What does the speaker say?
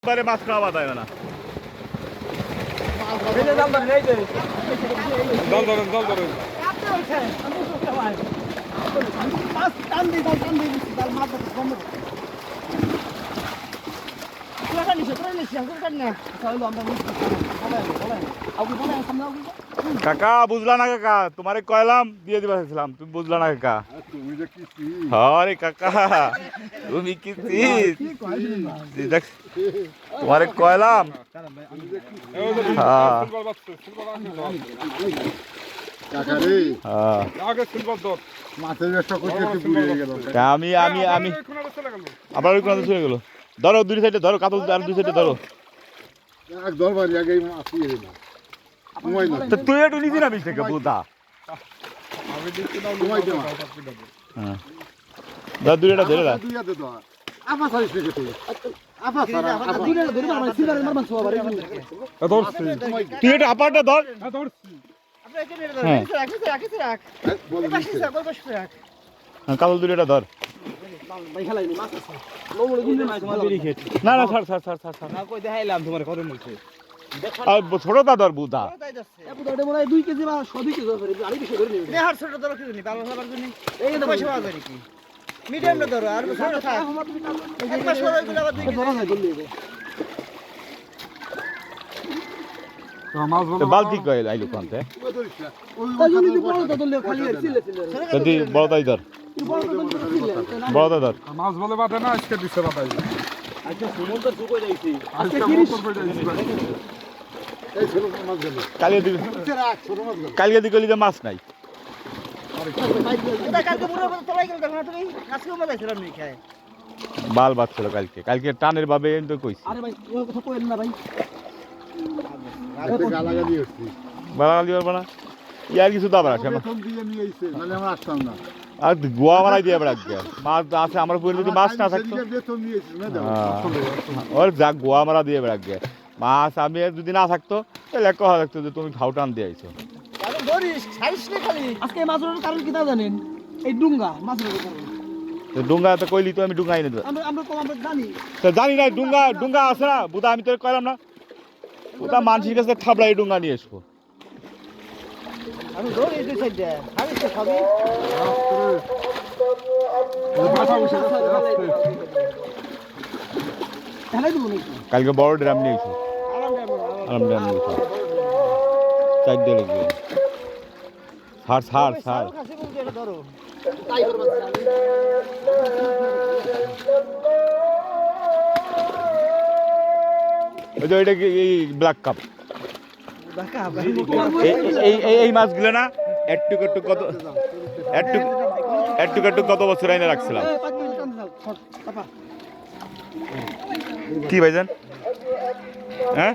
বারে মাছ খাওয়া বাদ হয় না। কাকা বুঝলা না কাকা, তোমারে কয়লাম দিয়ে দিবা চাইছিলাম, তুমি বুঝলা না কাকা। আরে কাকা তুমি কি তোমারে কয়লাম। আমি আমি আমি আবার ওই কোনাতে চলে গেল। ধরো দুই সাইডে ধরো, কাতল আর দুই সাইডে ধরো। তুই একটু নিচে নামিস থেকে বুধা। দুইটা ধরে না, তুই একটু আপারটা ধর। কাতল দুইটা ধর। না না ছাড় ছাড় ছাড় ছাড় ছাড়, ছোটটা ধর বুধা। 2 কেজি বা 2 কেজি মিডিয়াম ধরো আর বালতি কয়েল আইলো কান্তে যদি বড়দাই ধর, বড়দা ধর। মাছ বলে বাটে না, আজকে দিছে বাটাই। আচ্ছা সুমন্ত সুকো যাইছি কালকে দিকে মাছ নাই। বাল বাচ্ছিল কালকে, কালকে টানের ভাবে তো কইছি। গালাগালি করবো না, ইয়ার কিছু দাবার আছে আর গোয়া বানাই দিয়ে রাখবে। মাছ আছে আমার বই, যদি মাছ না থাকতো ওর যা গোয়া মারা দিয়ে রাখবে। মাছ আমি যদি না থাকতো তাহলে কথা থাকতো যে তুমি ভাও টান দিয়ে আইছো। আজকে মাছ কারণ কি তা জানেন, এই ডুঙ্গা মাছের ডুঙ্গা তো কইলি, তো আমি ডুঙ্গা এনে দেবো। আমরা জানি তো জানি না ডুঙ্গা ডুঙ্গা আছে না বুধা, আমি তো কইলাম না বুধা মানুষের কাছে থাবড়াই ডুঙ্গা নিয়ে আসবো। আমি ধরে এই সাইড দে খালি তো খাবি কালকে বড় ড্রাম নিয়ে এসো, আরাম ড্রাম নিয়ে এসো, চার দিয়ে লাগবে। ছাড় ছাড় ছাড়, ওই যে ওইটা কি এই ব্ল্যাক কাপ, এই মাছগুলো না একটু একটু কত একটু একটু একটু কত বছর আইনে রাখছিলাম। কি ভাইজান? হ্যাঁ